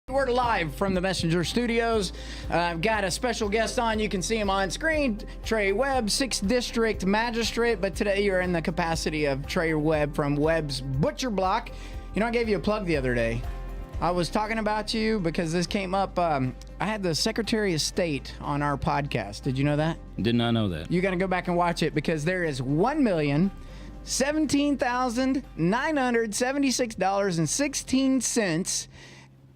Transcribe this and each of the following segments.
We're live from the Messenger Studios. I've got a special guest on. You can see him on screen, Trey Webb, 6th District Magistrate. But today you're in the capacity of Trey Webb from Webb's Butcher Block. You know, I gave you a plug the other day. I was talking about you because this came up. I had the Secretary of State on our podcast. Did you know that? Did not know that. You got to go back and watch it because there is $1,017,976.16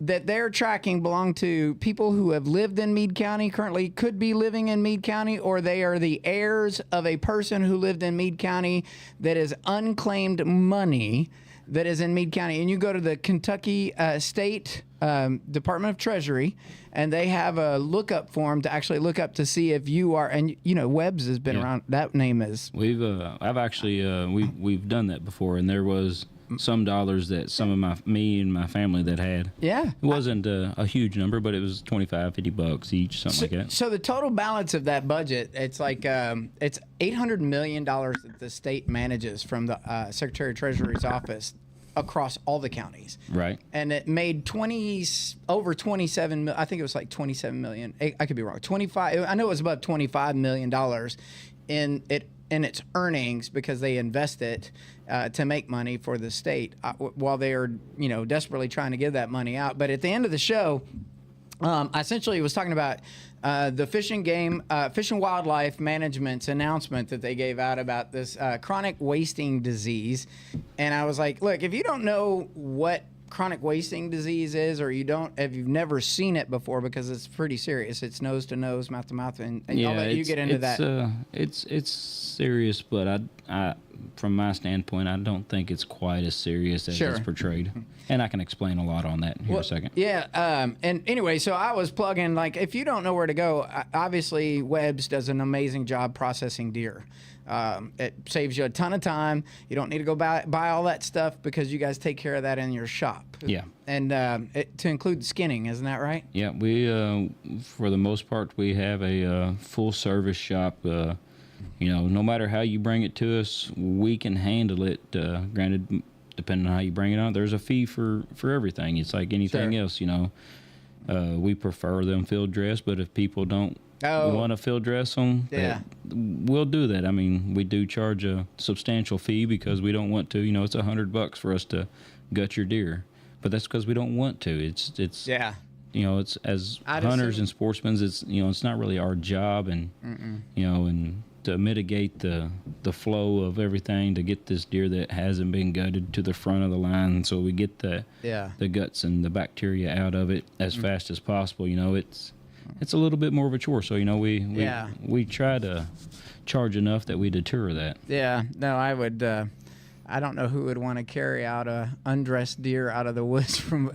that they're tracking belong to people who have lived in Meade County, currently could be living in Meade County, or they are the heirs of a person who lived in Meade County that is unclaimed money that is in Meade County. And you go to the Kentucky State Department of Treasury, and they have a lookup form to actually look up to see if you are, and you know, Webb's has been around, that name is. I've actually, we've done that before, and there was some dollars that me and my family that had. Yeah. It wasn't a huge number, but it was $25-$50 each, something like that. So the total balance of that budget, it's like, it's $800 million that the state manages from the Secretary of Treasury's office across all the counties. Right. And it made over 27, I think it was like 27 million. I could be wrong. 25, I know it was above $25 million in its earnings because they invest it to make money for the state while they are, you know, desperately trying to give that money out. But at the end of the show, I essentially was talking about the Fish and Wildlife Management's announcement that they gave out about this chronic wasting disease. And I was like, look, if you don't know what chronic wasting disease is, or if you've never seen it before, because it's pretty serious. It's nose to nose, mouth to mouth, and I'll let you get into that. It's serious, but I from my standpoint, I don't think it's quite as serious as it's portrayed. And I can explain a lot on that here in a second. Yeah, and anyway, so I was plugging, like, if you don't know where to go, obviously Webb's does an amazing job processing deer. It saves you a ton of time. You don't need to go buy all that stuff because you guys take care of that in your shop. Yeah. And to include skinning, isn't that right? Yeah, we, for the most part, we have a full-service shop. You know, no matter how you bring it to us, we can handle it. Granted, depending on how you bring it on, there's a fee for everything. It's like anything else, you know. We prefer them field dress, but if people don't want to field dress them, we'll do that. I mean, we do charge a substantial fee because we don't want to. You know, it's $100 for us to gut your deer, but that's because we don't want to. It's you know, it's as hunters and sportsmen, it's, you know, it's not really our job, and you know, and to mitigate the flow of everything, to get this deer that hasn't been gutted to the front of the line, so we get the guts and the bacteria out of it as fast as possible. You know, it's a little bit more of a chore. So, you know, we try to charge enough that we deter that. Yeah. No, I would. I don't know who would want to carry out a undressed deer out of the woods from,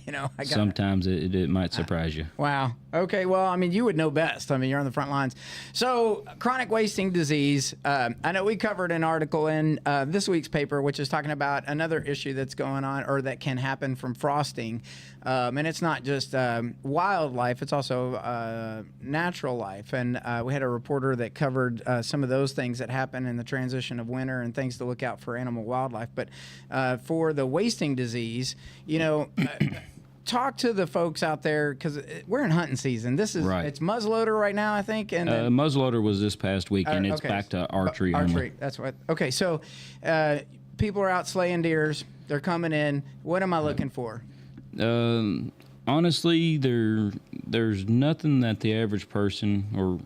you know. Sometimes it might surprise you. Wow. Okay. Well, I mean, you would know best. I mean, you're on the front lines. So, chronic wasting disease. I know we covered an article in this week's paper, which is talking about another issue that's going on, or that can happen from frosting. And it's not just wildlife, it's also natural life. And we had a reporter that covered some of those things that happen in the transition of winter and things to look out for animal wildlife. But for the wasting disease, you know, talk to the folks out there, because we're in hunting season. This is it's muzzleloader right now, I think. And muzzleloader was this past weekend. It's back to archery. Archery, that's what. Okay, so people are out slaying deers. They're coming in. What am I looking for? Honestly, there's nothing that the average person, or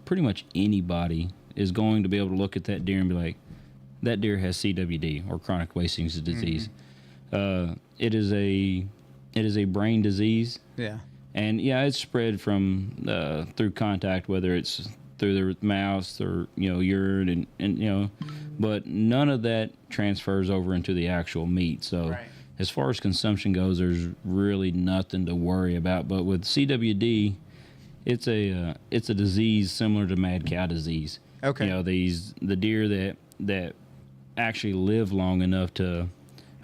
pretty much anybody, is going to be able to look at that deer and be like, that deer has CWD, or chronic wasting disease. It is a brain disease. Yeah. And yeah, it's spread from through contact, whether it's through their mouths or, you know, urine, and you know, but none of that transfers over into the actual meat. So as far as consumption goes, there's really nothing to worry about. But with CWD, it's a disease similar to mad cow disease. Okay. You know, the deer that actually live long enough to,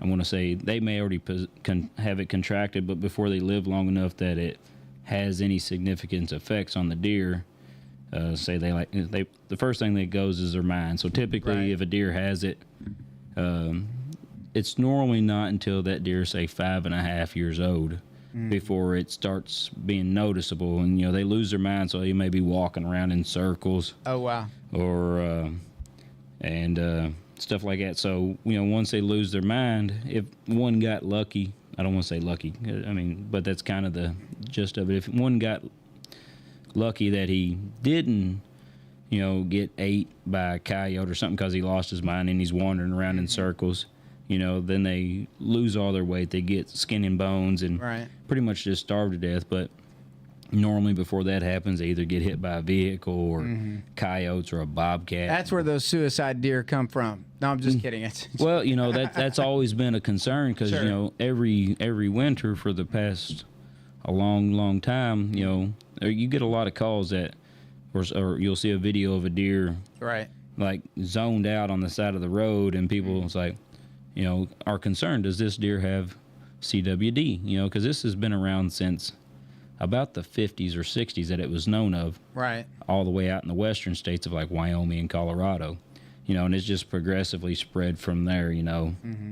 I want to say, they may already have it contracted, but before they live long enough that it has any significant effects on the deer, say the first thing that goes is their mind. So typically, if a deer has it, it's normally not until that deer, say, 5.5 years old, before it starts being noticeable. And, they lose their mind, so you may be walking around in circles. Oh, wow. Or, stuff like that. So, once they lose their mind, if one got lucky, I don't want to say lucky, but that's kind of the gist of it. If one got lucky that he didn't, get ate by a coyote or something because he lost his mind and he's wandering around in circles, then they lose all their weight. They get skin and bones and pretty much just starve to death. But normally before that happens, they either get hit by a vehicle or coyotes or a bobcat. That's where those suicide deer come from. No, I'm just kidding. Well, that's always been a concern because, every winter for the past a long time, you get a lot of calls that, or you'll see a video of a deer like zoned out on the side of the road, and people it's like, are concerned, does this deer have CWD? Because this has been around since about the 50s or 60s that it was known of, all the way out in the western states of like Wyoming and Colorado, and it's just progressively spread from there,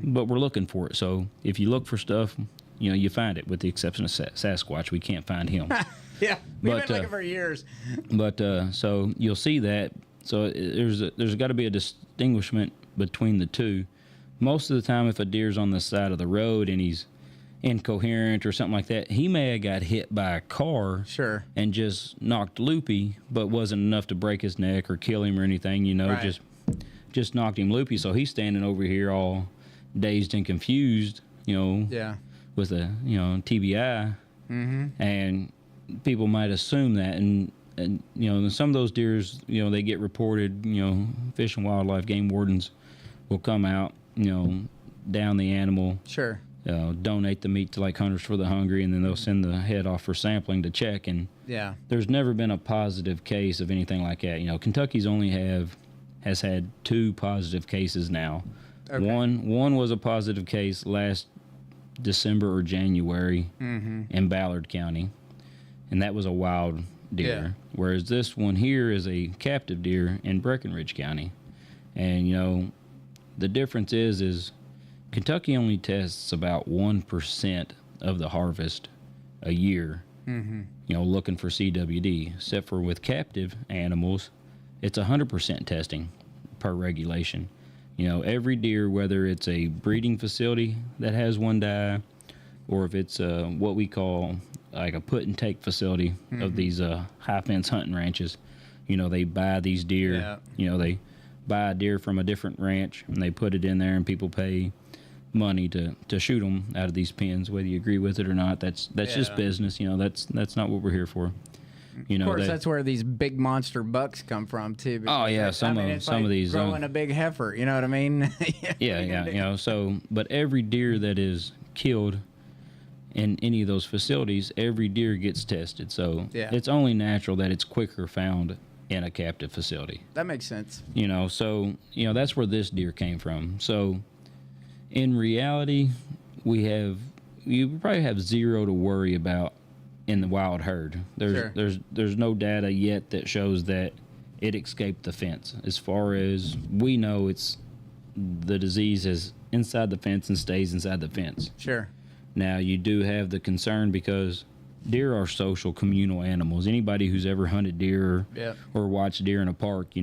but we're looking for it. So if you look for stuff, you find it, with the exception of Sasquatch. We can't find him. Yeah, we've been looking for years. But so you'll see that. So there's got to be a distinguishment between the two. Most of the time, if a deer's on the side of the road and he's incoherent or something like that, he may have got hit by a car and just knocked loopy, but wasn't enough to break his neck or kill him or anything, just knocked him loopy. So he's standing over here all dazed and confused, with a TBI, and people might assume that, and some of those deers, they get reported. Fish and Wildlife game wardens will come out, down the animal, donate the meat to like Hunters for the Hungry, and then they'll send the head off for sampling to check. And there's never been a positive case of anything like that. Kentucky's only has had 2 positive cases now. One was a positive case last December or January in Ballard County, and that was a wild deer. Whereas this one here is a captive deer in Breckenridge County. And the difference is Kentucky only tests about 1% of the harvest a year, looking for CWD, except for with captive animals, it's 100% testing per regulation. Every deer, whether it's a breeding facility that has one die, or if it's what we call like a put and take facility of these high fence hunting ranches, they buy these deer, they buy a deer from a different ranch and they put it in there, and people pay money to shoot them out of these pens, whether you agree with it or not. That's just business. That's not what we're here for. Of course, that's where these big monster bucks come from too. Oh yeah, some of these growing a big heifer. You know what I mean? Yeah. So, but every deer that is killed in any of those facilities, every deer gets tested. So it's only natural that it's quicker found in a captive facility. That makes sense. So that's where this deer came from. So in reality, you probably have 0 to worry about in the wild herd. There's no data yet that shows that it escaped the fence. As far as we know, it's the disease is inside the fence and stays inside the fence. Now you do have the concern because deer are social, communal animals. Anybody who's ever hunted deer or watched deer in a park,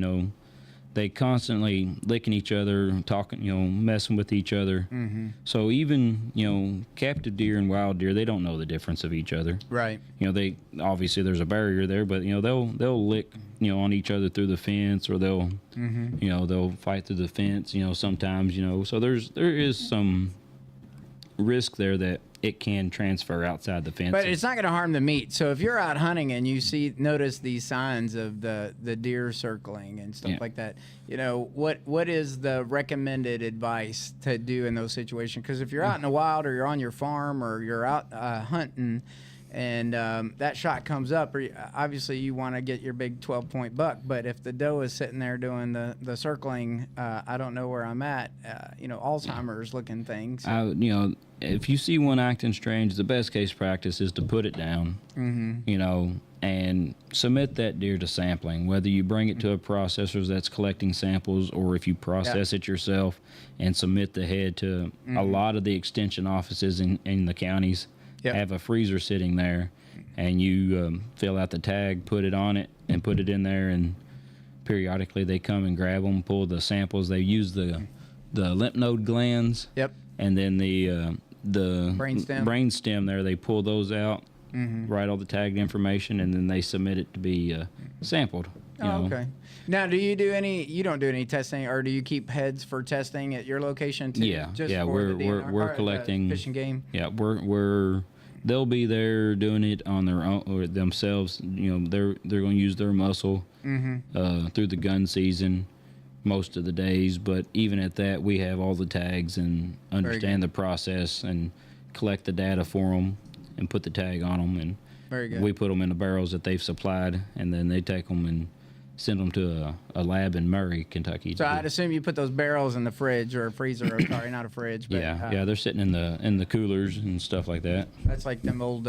they constantly licking each other, talking, messing with each other. So even, captive deer and wild deer, they don't know the difference of each other. They obviously there's a barrier there, but they'll lick, on each other through the fence, or they'll, they'll fight through the fence, sometimes, so there is some risk there that it can transfer outside the fence. But it's not going to harm the meat. So if you're out hunting and you notice these signs of the deer circling and stuff like that, what is the recommended advice to do in those situations? Because if you're out in the wild, or you're on your farm, or you're out hunting, and that shot comes up, obviously you want to get your big 12-point buck. But if the doe is sitting there doing the circling, I don't know where I'm at, Alzheimer's looking things. If you see one acting strange, the best case practice is to put it down, and submit that deer to sampling, whether you bring it to a processor that's collecting samples, or if you process it yourself and submit the head to a lot of the extension offices in the counties have a freezer sitting there, and you fill out the tag, put it on it, and put it in there, and periodically they come and grab them, pull the samples. They use the lymph node glands. Yep. And then the brainstem there, they pull those out, write all the tagged information, and then they submit it to be sampled. Okay. Now, you don't do any testing, or do you keep heads for testing at your location too? Yeah, Just yeah, for we're collecting Fish and Game. Yeah, they'll be there doing it on their own or themselves. They're going to use their muscle through the gun season most of the days, but even at that, we have all the tags and understand the process and collect the data for them and put the tag on them, and very good. We put them in the barrels that they've supplied, and then they take them and send them to a lab in Murray, Kentucky. So I'd assume you put those barrels in the fridge or a freezer, or sorry, not a fridge. But, yeah, they're sitting in the coolers and stuff like that. That's like them old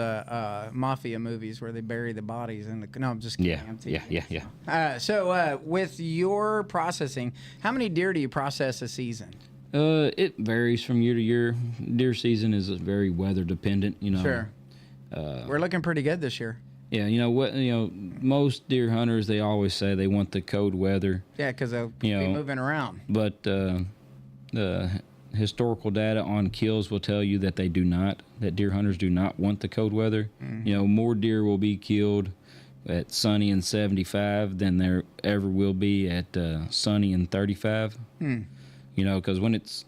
mafia movies where they bury the bodies in the. No, I'm just kidding. Yeah. So with your processing, how many deer do you process a season? It varies from year to year. Deer season is very weather dependent. Sure. We're looking pretty good this year. Yeah, most deer hunters, they always say they want the cold weather. Yeah, because they'll be moving around. But the historical data on kills will tell you that that deer hunters do not want the cold weather. More deer will be killed at sunny and 75 than there ever will be at sunny and 35. Because when it's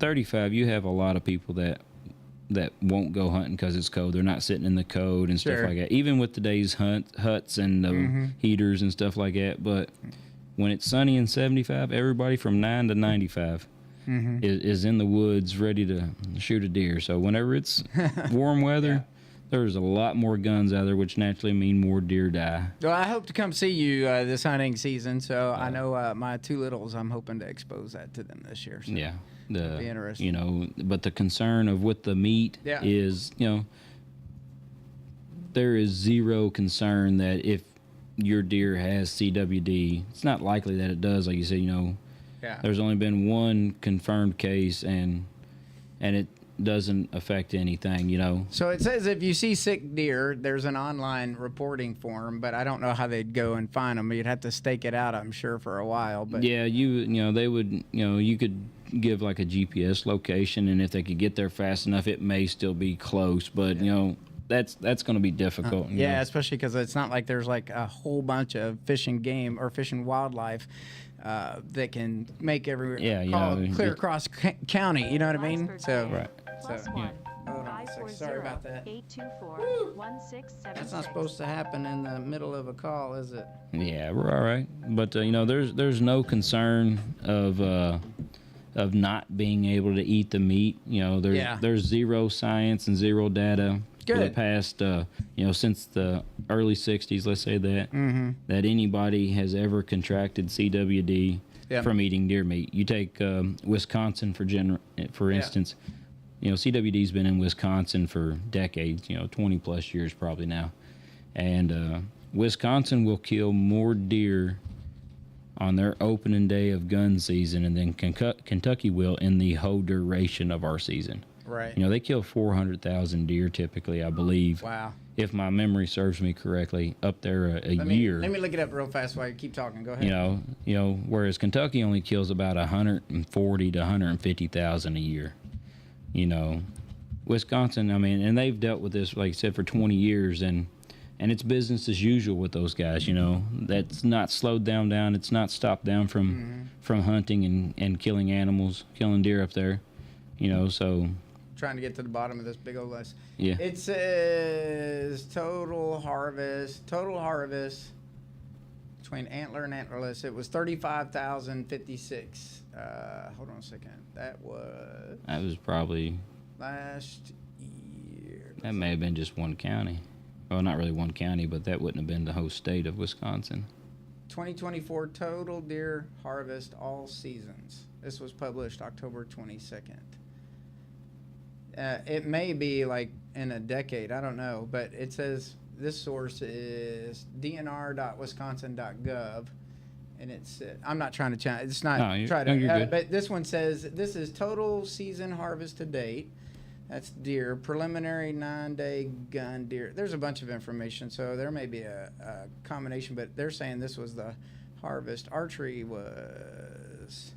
35, you have a lot of people that won't go hunting because it's cold. They're not sitting in the cold and stuff like that. Even with today's huts and the heaters and stuff like that. But when it's sunny and 75, everybody from 9 to 95 is in the woods ready to shoot a deer. So whenever it's warm weather, there's a lot more guns out there, which naturally mean more deer die. Well, I hope to come see you this hunting season. So I know my two littles, I'm hoping to expose that to them this year. So. Yeah. Be interesting. But the concern of with the meat is, there is zero concern that if your deer has CWD, it's not likely that it does. Like you said, there's only been one confirmed case, and it doesn't affect anything. So it says if you see sick deer, there's an online reporting form, but I don't know how they'd go and find them. You'd have to stake it out, I'm sure, for a while. But yeah, they would, you could give like a GPS location, and if they could get there fast enough, it may still be close, but that's going to be difficult. Especially because it's not like there's like a whole bunch of fish and game or fish and wildlife that can make every call clear across county. You know what I mean? So right. Hold on, sorry about that. That's not supposed to happen in the middle of a call, is it? Yeah, we're all right. But there's no concern of not being able to eat the meat. There's zero science and zero data for the past since the early 60s, let's say that that anybody has ever contracted CWD from eating deer meat. You take Wisconsin for instance. CWD's been in Wisconsin for decades, 20 plus years probably now. And Wisconsin will kill more deer on their opening day of gun season, and then Kentucky will in the whole duration of our season. Right. They kill 400,000 deer typically, I believe. Wow. If my memory serves me correctly, up there a year. Let me look it up real fast while you keep talking. Go ahead. Whereas Kentucky only kills about 140 to 150,000 a year. Wisconsin, and they've dealt with this, like I said, for 20 years, and it's business as usual with those guys. That's not slowed them down. It's not stopped them from hunting and killing animals, killing deer up there. So trying to get to the bottom of this big old list. Yeah. It says total harvest between antler and antlerless. It was 35,056. Hold on a second. That was probably last year. That may have been just one county. Well, not really one county, but that wouldn't have been the whole state of Wisconsin. 2024 total deer harvest all seasons. This was published October 22nd. It may be like in a decade. I don't know. But it says this source is dnr.wisconsin.gov. And it's, I'm not trying to challenge. It's not. You're good. But this one says this is total season harvest to date. That's deer. Preliminary 9-day gun deer. There's a bunch of information, so there may be a combination, but they're saying this was the harvest. Archery was...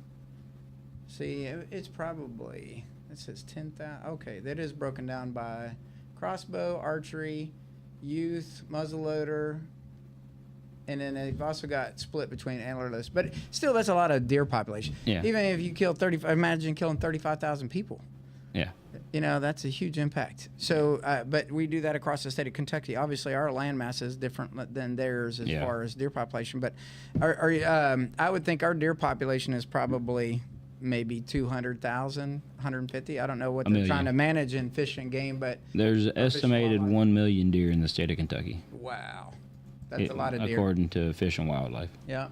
See, it's probably... It says 10,000. Okay, that is broken down by crossbow, archery, youth, muzzleloader, and then they've also got split between antlerless. But still, that's a lot of deer population. Yeah. Even if you kill 35, imagine killing 35,000 people. Yeah. You know, that's a huge impact. So, but we do that across the state of Kentucky. Obviously, our land mass is different than theirs as far as deer population. But I would think our deer population is probably maybe 200,000, 150. I don't know what they're trying to manage in fish and game, but there's estimated 1 million deer in the state of Kentucky. Wow. That's a lot of deer. According to Fish and Wildlife. Yeah.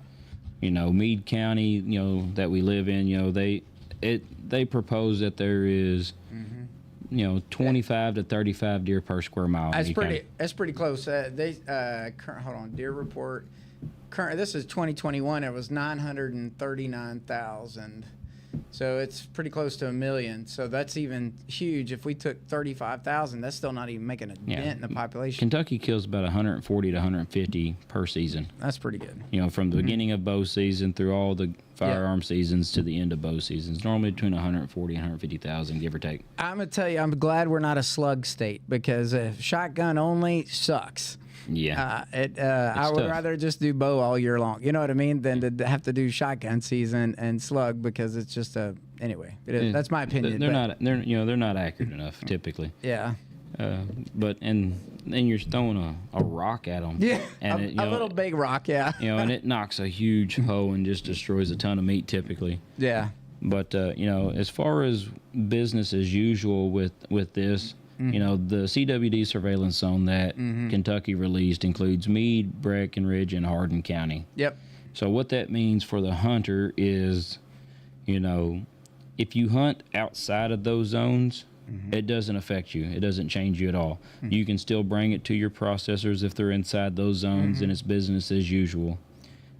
You know, Meade County, you know, that we live in, you know, they propose that there is, you know, 25 to 35 deer per square mile. That's pretty close. Hold on, deer report. This is 2021. It was 939,000. So it's pretty close to 1 million. So that's even huge. If we took 35,000, that's still not even making a dent in the population. Kentucky kills about 140 to 150 per season. That's pretty good. You know, from the beginning of bow season through all the firearm seasons to the end of bow seasons, normally between 140 and 150,000, give or take. I'm gonna tell you, I'm glad we're not a slug state, because shotgun only sucks. Yeah. I would rather just do bow all year long, you know what I mean, than to have to do shotgun season and slug, because it's just anyway. That's my opinion. They're not accurate enough typically. Yeah. But then you're throwing a rock at them. Yeah. And a little big rock. Yeah. You know, and it knocks a huge hole and just destroys a ton of meat typically. Yeah. But you know, as far as business as usual with this. You know, the CWD surveillance zone that Kentucky released includes Meade, Breckenridge, and Hardin County. Yep. So what that means for the hunter is, you know, if you hunt outside of those zones, it doesn't affect you. It doesn't change you at all. You can still bring it to your processors if they're inside those zones, and it's business as usual.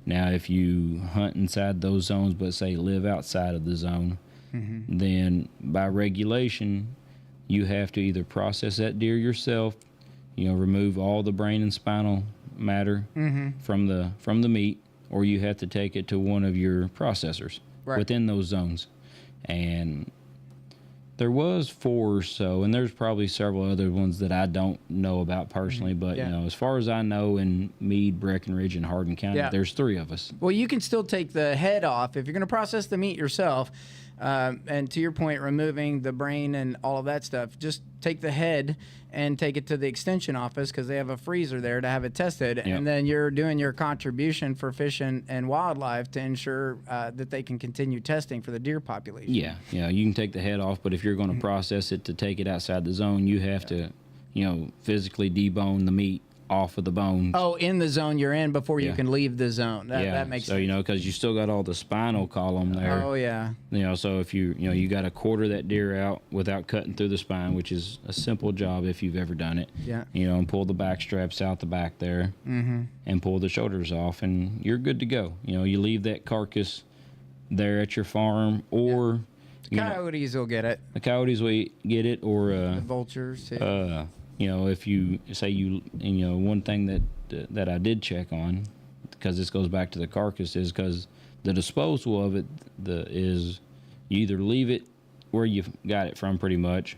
Now, if you hunt inside those zones but, say, live outside of the zone, then by regulation, you have to either process that deer yourself, you know, remove all the brain and spinal matter from the meat, or you have to take it to one of your processors within those zones. And there was 4 or so, and there's probably several other ones that I don't know about personally, but you know, as far as I know, in Meade, Breckenridge, and Hardin County, there's 3 of us. Well, you can still take the head off if you're going to process the meat yourself. And to your point, removing the brain and all of that stuff, just take the head and take it to the extension office, because they have a freezer there to have it tested. Yep. And then you're doing your contribution for fish and wildlife to ensure that they can continue testing for the deer population. Yeah, you can take the head off, but if you're going to process it to take it outside the zone, you have to, you know, physically debone the meat off of the bones. Oh, in the zone you're in before you can leave the zone. That makes sense. So, you know, because you still got all the spinal column there. Oh, yeah. You know, so if you got to quarter that deer out without cutting through the spine, which is a simple job if you've ever done it. Yeah. You know, and pull the back straps out the back there and pull the shoulders off, and you're good to go. You know, you leave that carcass there at your farm, or... Coyotes will get it. The coyotes will get it, or... the vultures, too. You know, if you say you know, one thing that I did check on, because this goes back to the carcass, is because the disposal of it is you either leave it where you got it from pretty much,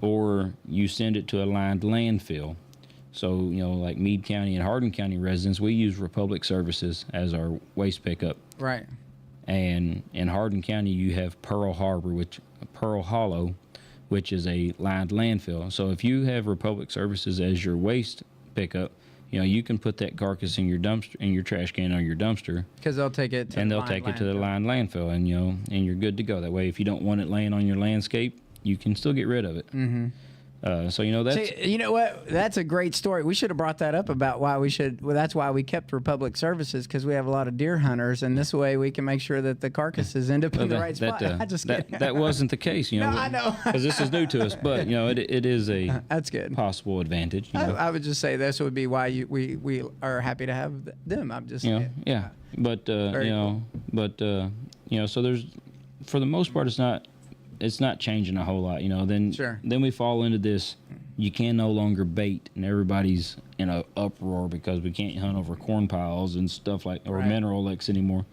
or you send it to a lined landfill. So, you know, like Meade County and Hardin County residents, we use Republic Services as our waste pickup. Right. And in Hardin County, you have Pearl Hollow, which is a lined landfill. So if you have Republic Services as your waste pickup, you know, you can put that carcass in your dumpster, in your trash can or your dumpster, because they'll take it to the lined landfill, and you know, and you're good to go. That way, if you don't want it laying on your landscape, you can still get rid of it. So, you know, that's... See, you know what? That's a great story. We should have brought that up about why we should... Well, that's why we kept Republic Services, because we have a lot of deer hunters, and this way we can make sure that the carcasses end up in the right spot. That wasn't the case, you know. No, I know. Because this is new to us, but, you know, it is a that's good. Possible advantage. You know? I would just say this would be why we are happy to have them. I'm just saying. But, you know, so there's... For the most part, it's not it's not changing a whole lot, you know. Then Sure. then we fall into this. You can no longer bait, and everybody's in a uproar because we can't hunt over corn piles and stuff like or Right. mineral licks anymore.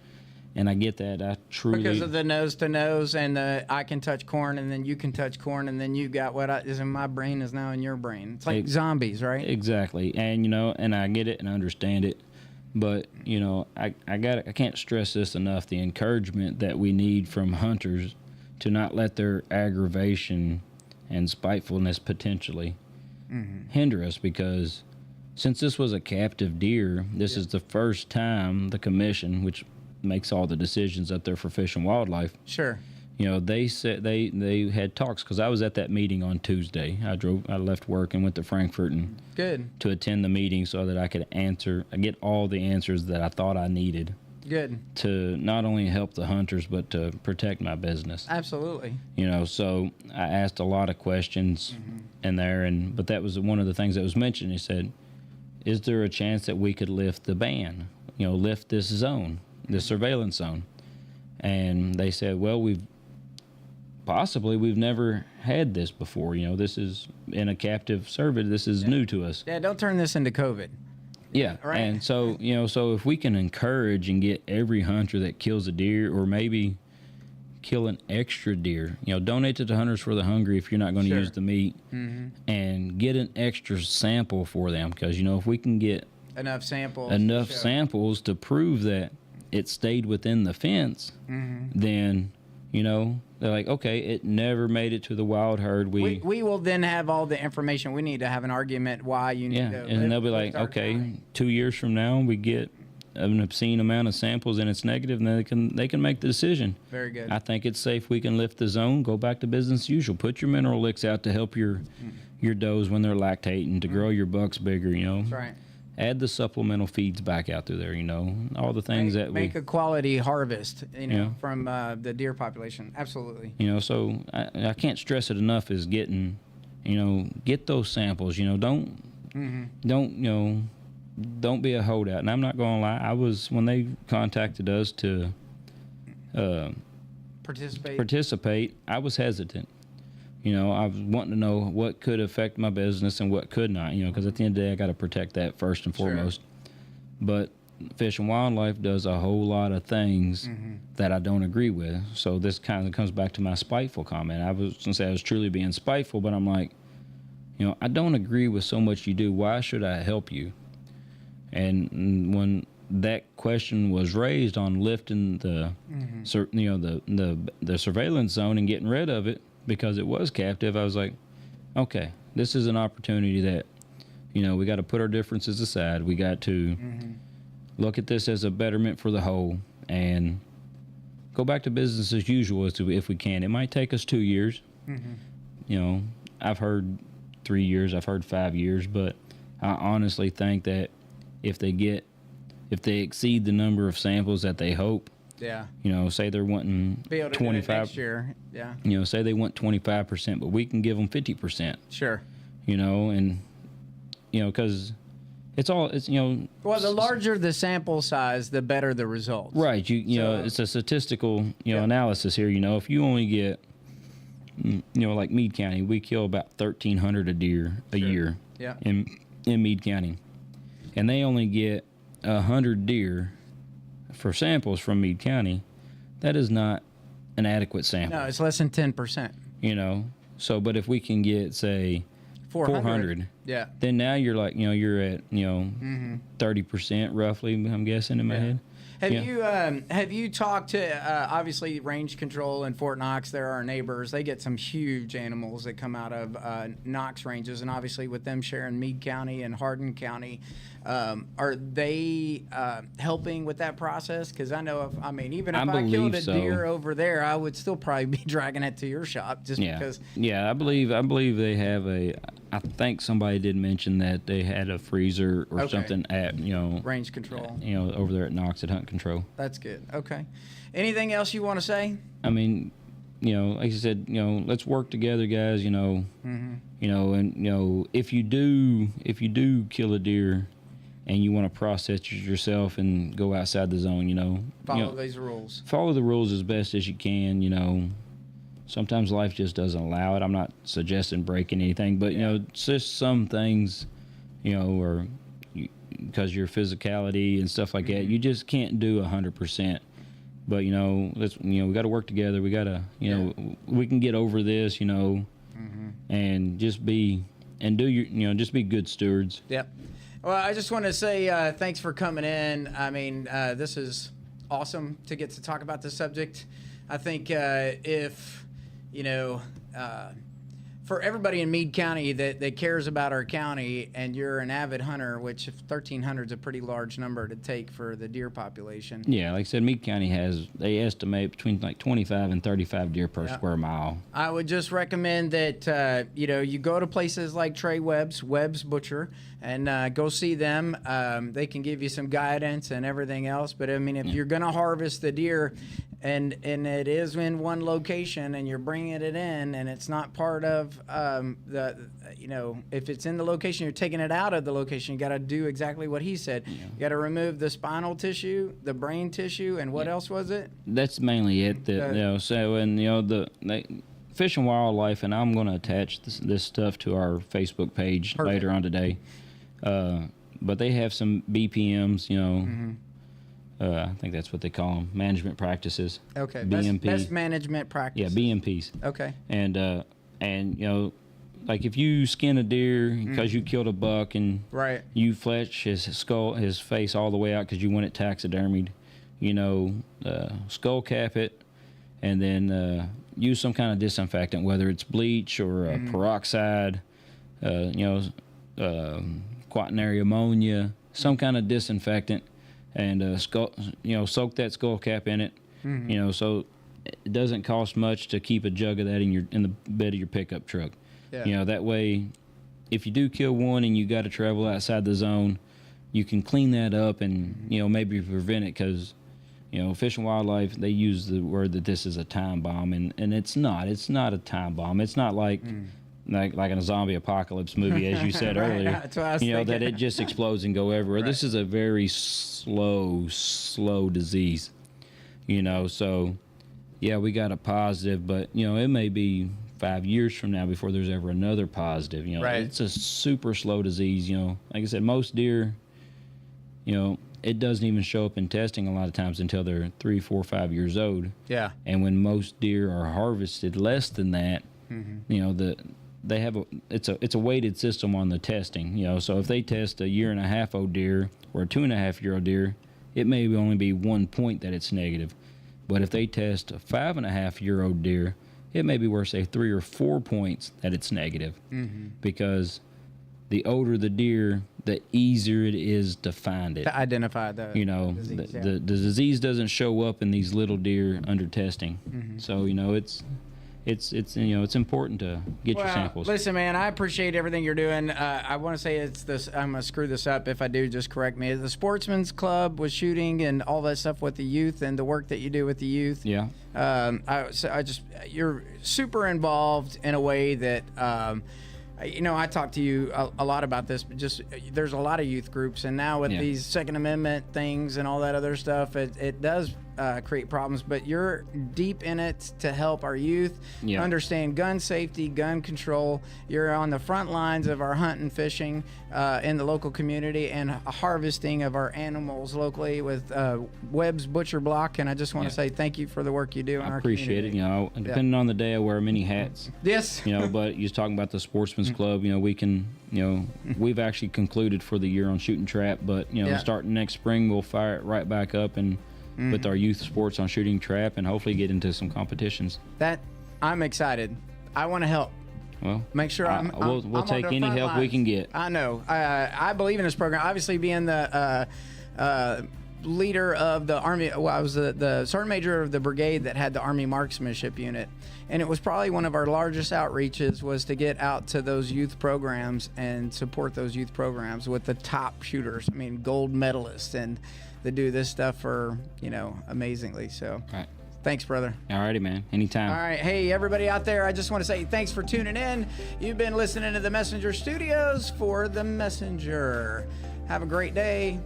And I get that. I truly Because of the nose to nose and the I can touch corn and then you can touch corn and then you got what is in my brain is now in your brain. It's like zombies, right? Exactly. And, you know, and I get it and I understand it. But, you know, I can't stress this enough. The encouragement that we need from hunters to not let their aggravation and spitefulness potentially hinder us, because since this was a captive deer, this is the first time the commission, which makes all the decisions up there for Fish and Wildlife. Sure. You know, they said they had talks, because I was at that meeting on Tuesday. I left work and went to Frankfurt and Good. to attend the meeting so that I could get all the answers that I thought I needed Good. to not only help the hunters but to protect my business. Absolutely. You know, so I asked a lot of questions in there, but that was one of the things that was mentioned. He said, "Is there a chance that we could lift the ban? You know, lift this zone, this surveillance zone?" And they said, "Well, we've never had this before. You know, this is in a captive cervid. This is new to us." Yeah, don't turn this into COVID. Yeah, Right. and so, you know, so if we can encourage and get every hunter that kills a deer, or maybe kill an extra deer, you know, donate to the Hunters for the Hungry if you're not going to Sure. use the meat, and get an extra sample for them, because, you know, if we can get Enough samples. enough Sure. samples to prove that it stayed within the fence, then, you know, they're like, okay, it never made it to the wild herd. We will then have all the information we need to have an argument why you need Yeah, to. and they'll be like, okay, 2 years from now we get an obscene amount of samples and it's negative, and then they can make the decision. Very good. I think it's safe. We can lift the zone, go back to business as usual. Put your mineral licks out to help your does when they're lactating, to grow your bucks bigger. You know, That's right. add the supplemental feeds back out through there. You know, all the things Make a quality harvest, Yeah. from the deer population. Absolutely. you know. So I can't stress it enough. Is getting, you know, get those samples. You know, don't be a holdout. And I'm not going to lie. I was, when they contacted us to participate, I was hesitant. You know, I was wanting to know what could affect my business and what could not, you know, because at the end of the day, I got to protect that first and foremost. But Fish and Wildlife does a whole lot of things that I don't agree with. So this kind of comes back to my spiteful comment. I was going to say I was truly being spiteful, but I'm like, you know, I don't agree with so much you do. Why should I help you? And when that question was raised on lifting the surveillance zone and getting rid of it because it was captive, I was like, okay, this is an opportunity that, you know, we got to put our differences aside. We got to look at this as a betterment for the whole and go back to business as usual if we can. It might take us 2 years. You know, I've heard 3 years, I've heard 5 years, but I honestly think that if they exceed the number of samples that they hope, Yeah. you know, say they're wanting Be able to 25 do it next year. Yeah. you know, say they want 25%, but we can give them 50%, Sure. you know, and, you know, because you know. Well, the larger the sample size, the better the results. Right. You know, it's a statistical, analysis here. You know, if you only get, you know, like Meade County, we kill about 1,300 a deer a year. Yeah. In Meade County, and they only get 100 deer for samples from Meade County. That is not an adequate sample. No, it's less than 10%. You know, so but if we can get, say, 400, yeah, then now you're like, you know, you're at, 30% roughly, I'm guessing in my head. Have you talked to obviously range control in Fort Knox? They're our neighbors. They get some huge animals that come out of Knox ranges, and obviously with them sharing Meade County and Hardin County, are they helping with that process? Because I know even if I killed a deer over there, I would still probably be dragging it to your shop because. Yeah, I believe they have I think somebody did mention that they had a freezer or something at range control. Over there at Knox at Hunt Control. That's good. Okay. Anything else you want to say? I mean, like you said, let's work together, guys. And if you do kill a deer, and you want to process it yourself and go outside the zone, follow these rules. Follow the rules as best as you can. sometimes life just doesn't allow it. I'm not suggesting breaking anything, but, it's just some things, or because your physicality and stuff like that, you just can't do 100%. But, we got to work together. We got to, we can get over this, and just be, and do your, just be good stewards. Yep. Well, I just want to say thanks for coming in. I mean, this is awesome to get to talk about this subject. I think if, for everybody in Meade County that cares about our county, and you're an avid hunter, which 1,300 is a pretty large number to take for the deer population. Yeah, like I said, Meade County they estimate between like 25 and 35 deer per square mile. I would just recommend that, you go to places like Trey Webb's Butcher, and go see them. They can give you some guidance and everything else. But, I mean, if you're going to harvest the deer, and it is in one location, and you're bringing it in, and it's not part of if it's in the location, you're taking it out of the location, you got to do exactly what he said. You got to remove the spinal tissue, the brain tissue, and what else was it? That's mainly it. The Fish and Wildlife, and I'm going to attach this stuff to our Facebook page later on today. But they have some BPMs, I think that's what they call them, management practices. Okay. BMP. Best management practices. Yeah, BMPs. Okay. And like if you skin a deer because you killed a buck, and you fletch his face all the way out because you want it taxidermied, skull cap it, and then use some kind of disinfectant, whether it's bleach or peroxide, quaternary ammonia, some kind of disinfectant, and soak that skull cap in it, so it doesn't cost much to keep a jug of that in the bed of your pickup truck. Yeah. That way, if you do kill one and you got to travel outside the zone, you can clean that up and maybe prevent it, because Fish and Wildlife, they use the word that this is a time bomb, and it's not. It's not a time bomb. It's not like in a zombie apocalypse movie, as you said earlier. That's what I was thinking. That it just explodes and go everywhere. Right. This is a very slow disease. So yeah, we got a positive, but it may be 5 years from now before there's ever another positive. It's a super slow disease. Like I said, most deer, it doesn't even show up in testing a lot of times until they're 3, 4, 5 years old. Yeah. And when most deer are harvested less than that, they have it's a weighted system on the testing. So if they test a 1.5-year-old old deer or a 2.5-year-old deer, it may only be 1 point that it's negative. But if they test a 5.5-year-old deer, it may be worth, say, 3 or 4 points that it's negative, because the older the deer, the easier it is to find it. To identify the disease. The disease doesn't show up in these little deer under testing. So it's important to get your samples. Listen, man, I appreciate everything you're doing. I want to say it's this. I'm gonna screw this up. If I do, just correct me. The Sportsman's Club with shooting and all that stuff with the youth, and the work that you do with the youth. Yeah. You're super involved in a way that. I talked to you a lot about this, but just there's a lot of youth groups, and now with these Second Amendment things and all that other stuff, it does create problems. But you're deep in it to help our youth understand gun safety, gun control. You're on the front lines of our hunting, fishing in the local community, and harvesting of our animals locally with Webb's Butcher Block. And I just want to say thank you for the work you do in our community. I appreciate it. Depending on the day, I wear many hats. Yes. But you're talking about the Sportsman's Club. We can. We've actually concluded for the year on shooting trap, but starting next spring, we'll fire it right back up and with our youth sports on shooting trap, and hopefully get into some competitions. That I'm excited. I want to help. Well, make sure we'll take any help we can get. I know. I believe in this program. Obviously, being the leader of the Army, I was the sergeant major of the brigade that had the Army Marksmanship Unit, and it was probably one of our largest outreaches was to get out to those youth programs and support those youth programs with the top shooters. I mean, gold medalists, and they do this stuff for amazingly. So. All right. Thanks, brother. All righty, man. Anytime. All right. Hey, everybody out there, I just want to say thanks for tuning in. You've been listening to the Messenger Studios for The Messenger. Have a great day.